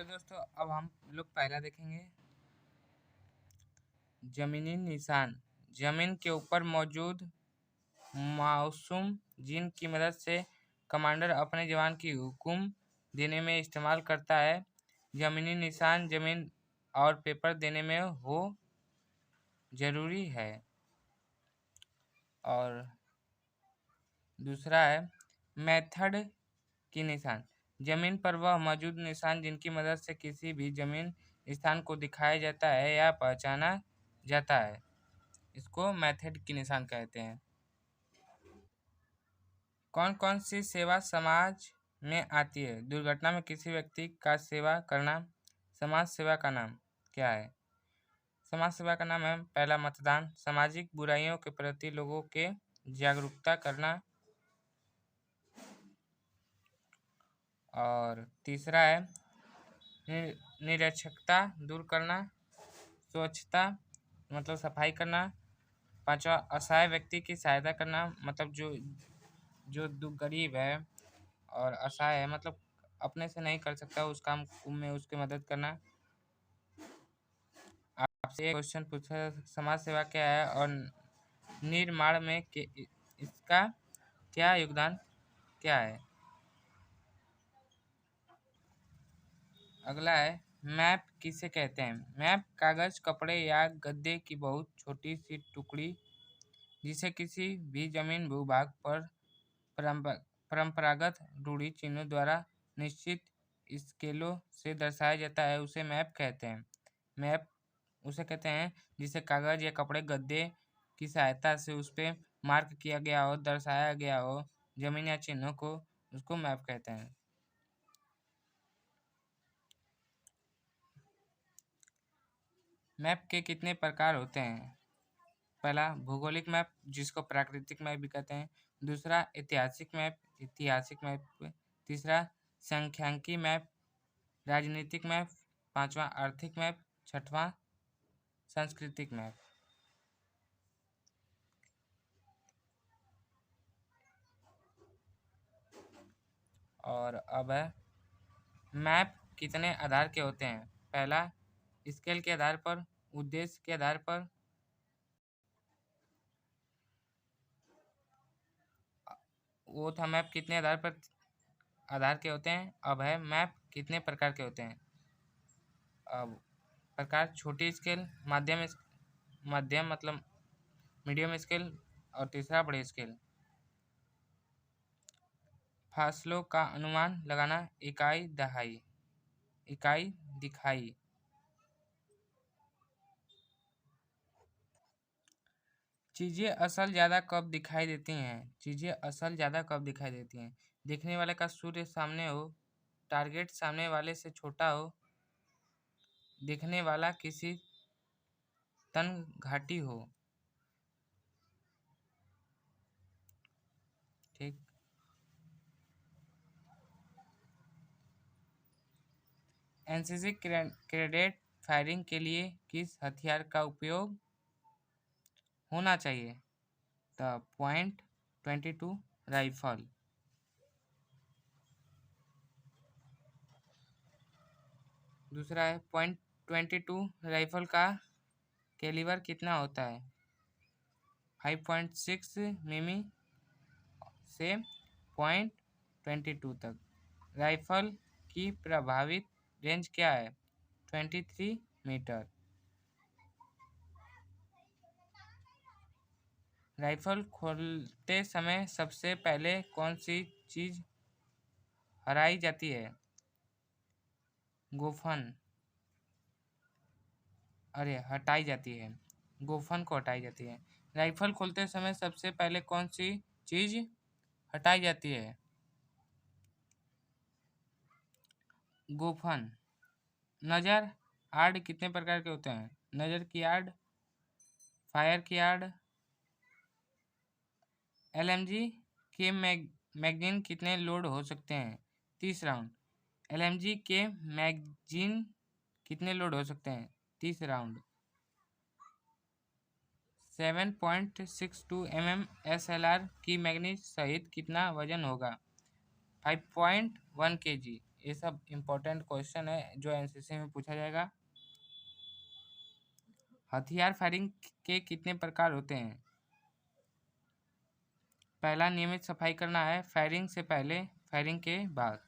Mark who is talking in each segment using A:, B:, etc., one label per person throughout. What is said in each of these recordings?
A: चलो दोस्तों, अब हम लोग पहला देखेंगे। जमीनी निशान जमीन के ऊपर मौजूद मासूम जिन की मदद से कमांडर अपने जवान की हुक्म देने में इस्तेमाल करता है। जमीनी निशान जमीन और पेपर देने में हो जरूरी है। और दूसरा है मेथड की निशान जमीन पर वह मौजूद निशान जिनकी मदद से किसी भी जमीन स्थान को दिखाया जाता है या पहचाना जाता है, इसको मेथड की निशान कहते हैं। कौन कौन सी सेवा समाज में आती है? दुर्घटना में किसी व्यक्ति का सेवा करना समाज सेवा का नाम क्या है? समाज सेवा का नाम है पहला मतदान, सामाजिक बुराइयों के प्रति लोगों के जागरूकता करना। और तीसरा है निरक्षरता दूर करना, स्वच्छता मतलब सफाई करना। पांचवा असहाय व्यक्ति की सहायता करना, मतलब जो गरीब है और असहाय है, मतलब अपने से नहीं कर सकता उस काम में उसकी मदद करना। आपसे एक क्वेश्चन पूछा, समाज सेवा क्या है और निर्माण में इसका क्या योगदान क्या है? अगला है मैप किसे कहते हैं? मैप कागज, कपड़े या गद्दे की बहुत छोटी सी टुकड़ी जिसे किसी भी जमीन भूभाग पर परंपरागत रूढ़ि चिन्हों द्वारा निश्चित स्केलों से दर्शाया जाता है, उसे मैप कहते हैं। मैप उसे कहते हैं जिसे कागज या कपड़े, गद्दे की सहायता से उस पर मार्क किया गया हो, दर्शाया गया हो जमीन या चिन्हों को, उसको मैप कहते हैं। मैप के कितने प्रकार होते हैं? पहला भौगोलिक मैप, जिसको प्राकृतिक मैप भी कहते हैं। दूसरा ऐतिहासिक मैप, ऐतिहासिक मैप। तीसरा सांख्यिकी मैप, राजनीतिक मैप। पांचवा आर्थिक मैप। छठवां सांस्कृतिक मैप। और अब है मैप कितने आधार के होते हैं? पहला स्केल के आधार पर, उद्देश्य के आधार पर, वो था मैप कितने आधार के होते हैं। अब है मैप कितने प्रकार के होते हैं? अब प्रकार छोटी स्केल, मध्यम मतलब मीडियम स्केल, और तीसरा बड़े स्केल। फासलों का अनुमान लगाना, इकाई दिखाई। चीजें असल ज्यादा कब दिखाई देती हैं? चीजें असल ज्यादा कब दिखाई देती हैं? देखने वाले का सूर्य सामने हो, टारगेट सामने वाले से छोटा हो, देखने वाला किसी तन घाटी हो। ठीक। एनसीसी कैडेट फायरिंग के लिए किस हथियार का उपयोग होना चाहिए? The .22 rifle. दूसरा है .22 राइफल का कैलिबर कितना होता है? 5.6 मिमी से .22 तक। राइफल की प्रभावित रेंज क्या है? 23 मीटर। राइफल खोलते समय सबसे पहले कौन सी चीज हटाई जाती है? गोफन हटाई जाती है। गोफन को हटाई जाती है। राइफल खोलते समय सबसे पहले कौन सी चीज हटाई जाती है? गोफन। नजर आर्ड कितने प्रकार के होते हैं? नजर की आर्ड, फायर की आर्ड। एलएमजी के मैगजीन कितने लोड हो सकते हैं? 30 राउंड। एलएमजी के मैगजीन कितने लोड हो सकते हैं? 30 राउंड। 7.62 mm SLR की मैगनीज सहित कितना वजन होगा? 5.1 kg। ये सब इम्पोर्टेंट क्वेश्चन है जो एनसीसी में पूछा जाएगा। हथियार फायरिंग के कितने प्रकार होते हैं? पहला, नियमित सफाई करना है फायरिंग से पहले, फायरिंग के बाद।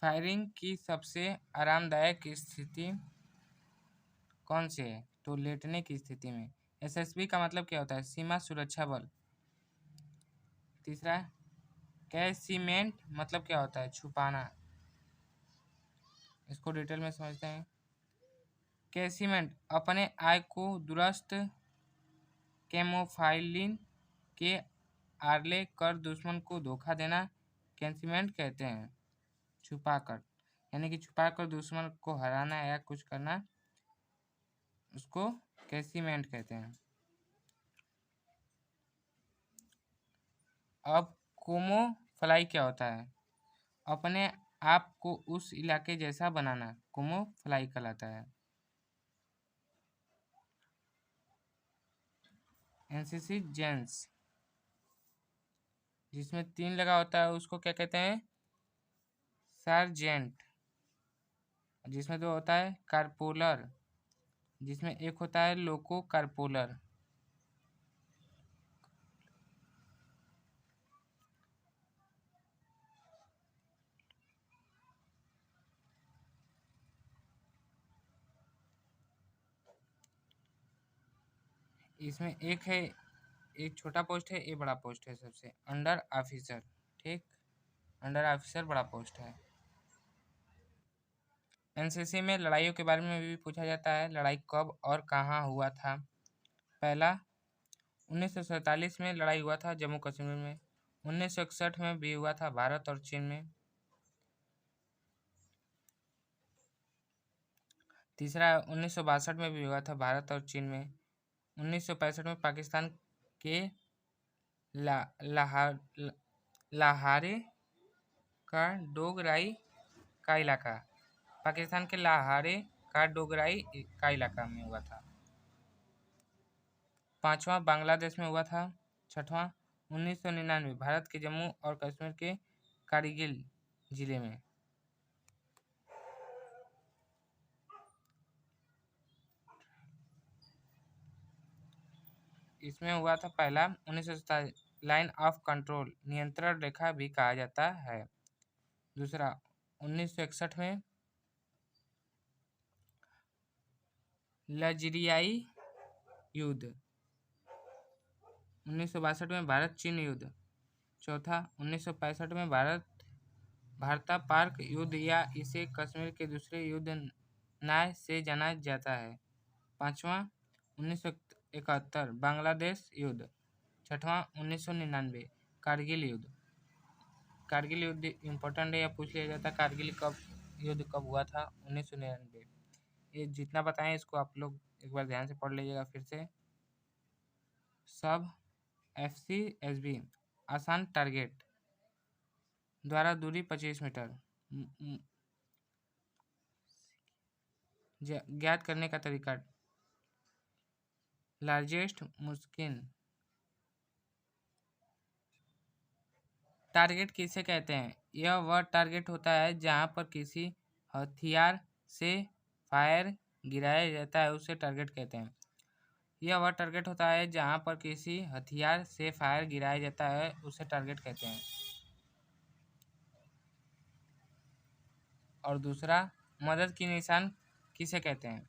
A: फायरिंग की सबसे आरामदायक स्थिति कौन सी है? तो लेटने की स्थिति में। एसएसबी का मतलब क्या होता है? सीमा सुरक्षा बल। तीसरा, कैसीमेंट मतलब क्या होता है? छुपाना। इसको डिटेल में समझते हैं। कैसीमेंट अपने आय को दुरुस्त कैमोफाइलिन के आड़ले कर दुश्मन को धोखा देना कैसीमेंट कहते हैं। छुपाकर, यानी कि छुपाकर दुश्मन को हराना या कुछ करना, उसको कैसीमेंट कहते हैं। अब कोमोफ्लाई क्या होता है? अपने आप को उस इलाके जैसा बनाना कोमोफ्लाई कहलाता है। एनसीसी जेंट्स जिसमें 3 लगा होता है उसको क्या कहते हैं? सार्जेंट। जिसमें 2 होता है कारपोलर, जिसमें 1 होता है लोको कारपोलर। इसमें एक है, एक छोटा पोस्ट है, एक बड़ा पोस्ट है। सबसे अंडर ऑफिसर, ठीक, अंडर ऑफिसर बड़ा पोस्ट है। एनसीसी में लड़ाइयों के बारे में भी पूछा जाता है। लड़ाई कब और कहाँ हुआ था? पहला, 1947 में लड़ाई हुआ था जम्मू कश्मीर में। 1961 में भी हुआ था भारत और चीन में। तीसरा, 1962 में भी हुआ था भारत और चीन में। 1965 में पाकिस्तान के लाहारे का डोगराई का इलाका, पाकिस्तान के लाहारे का डोगराई का इलाका में हुआ था। पांचवा, बांग्लादेश में हुआ था। छठवां, 1999 भारत के जम्मू और कश्मीर के कारगिल जिले में। इसमें हुआ था पहला 1947 लाइन ऑफ कंट्रोल, नियंत्रण रेखा भी कहा जाता है। दूसरा, 1961 में लजरियाई युद्ध। 1962 में भारत चीन युद्ध। चौथा, 1965 में भारत पाक युद्ध या इसे कश्मीर के दूसरे युद्ध नाय से जाना जाता है। पांचवा, 1971 बांग्लादेश युद्ध। छठवां, 1999 कारगिल युद्ध। कारगिल युद्ध इम्पोर्टेंट है, या पूछ लिया जाता है कारगिल कब युद्ध कब हुआ था? 1999। ये जितना बताएं इसको आप लोग एक बार ध्यान से पढ़ लीजिएगा फिर से। सब FCSB आसान टारगेट द्वारा दूरी 25 मीटर। ज्ञात करने का तरीका, लार्जेस्ट मुश्किल। टारगेट किसे कहते हैं? यह वह टारगेट होता है जहां पर किसी हथियार से फायर गिराया जाता है, उसे टारगेट कहते हैं। यह वह टारगेट होता है जहां पर किसी हथियार से फायर गिराया जाता है, उसे टारगेट कहते हैं। और दूसरा, मदद की निशान किसे कहते हैं?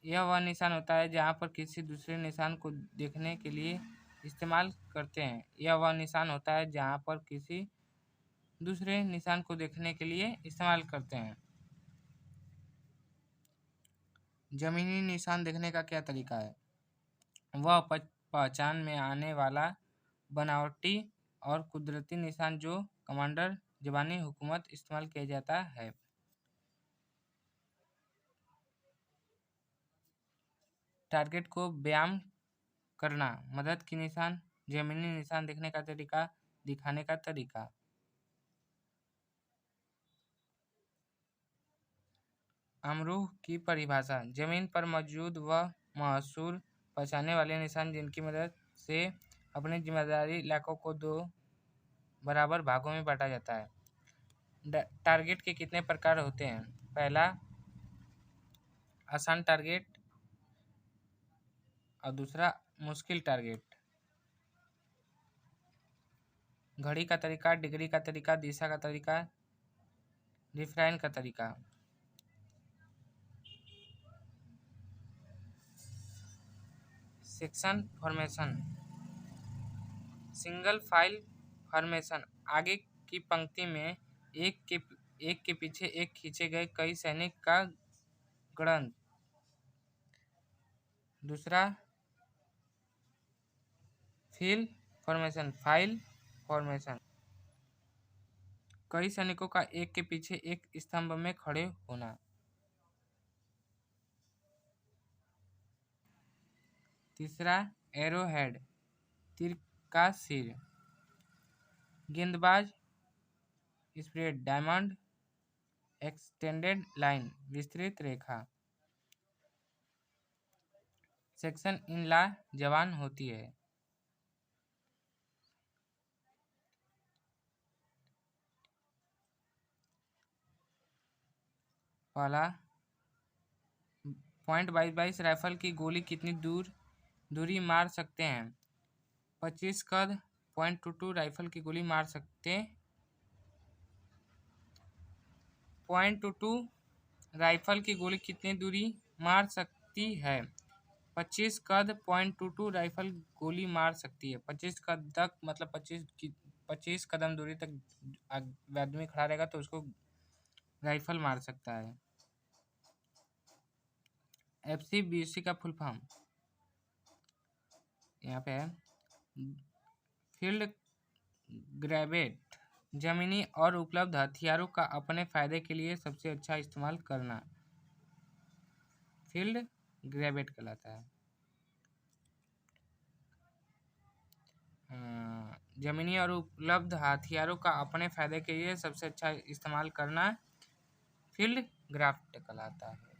A: यह वह निशान होता है जहां पर किसी दूसरे निशान को देखने के लिए इस्तेमाल करते हैं। यह वह निशान होता है जहां पर किसी दूसरे निशान को देखने के लिए इस्तेमाल करते हैं। जमीनी निशान देखने का क्या तरीका है? वह पहचान में आने वाला बनावटी और कुदरती निशान जो कमांडर जबानी हुकूमत इस्तेमाल किया जाता है। टारगेट को व्यायाम करना, मदद की निशान, जमीनी निशान देखने का तरीका, दिखाने का तरीका। अमरूह की परिभाषा, जमीन पर मौजूद व महसूर पहचानने वाले निशान जिनकी मदद से अपनी जिम्मेदारी इलाकों को 2 बराबर भागों में बांटा जाता है। टारगेट के कितने प्रकार होते हैं? पहला आसान टारगेट और दूसरा मुश्किल टारगेट। घड़ी का तरीका, डिग्री का तरीका, दिशा का तरीका, रिफ्राइन का तरीका। Section formation, single file formation, आगे की पंक्ति में एक के पीछे एक खींचे गए कई सैनिक का गणन। दूसरा फाइल फॉर्मेशन, कई सैनिकों का एक के पीछे एक स्तंभ में खड़े होना। तीसरा एरो हेड, तीर का सिर। गेंदबाज स्प्रेड, डायमंड, एक्सटेंडेड लाइन, विस्तृत रेखा। सेक्शन इन ला जवान होती है। पहला .22 राइफल की गोली कितनी दूरी मार सकते हैं? 25 कद। .22 राइफल की गोली मार सकते। .22 राइफल की गोली कितनी दूरी मार सकती है? 25 कद। .22 राइफल गोली मार सकती है 25 कद तक, मतलब 25 कदम दूरी तक आदमी खड़ा रहेगा तो उसको राइफल मार सकता है। FCBC का फुल फॉर्म यहाँ पे है, फील्ड ग्रेवेट, जमीनी और उपलब्ध हथियारों का अपने फायदे के लिए सबसे अच्छा इस्तेमाल करना, फील्ड ग्रेवेट कहलाता है। जमीनी और उपलब्ध हथियारों का अपने फायदे के लिए सबसे अच्छा इस्तेमाल करना फील्ड ग्राफ्ट कहलाता है।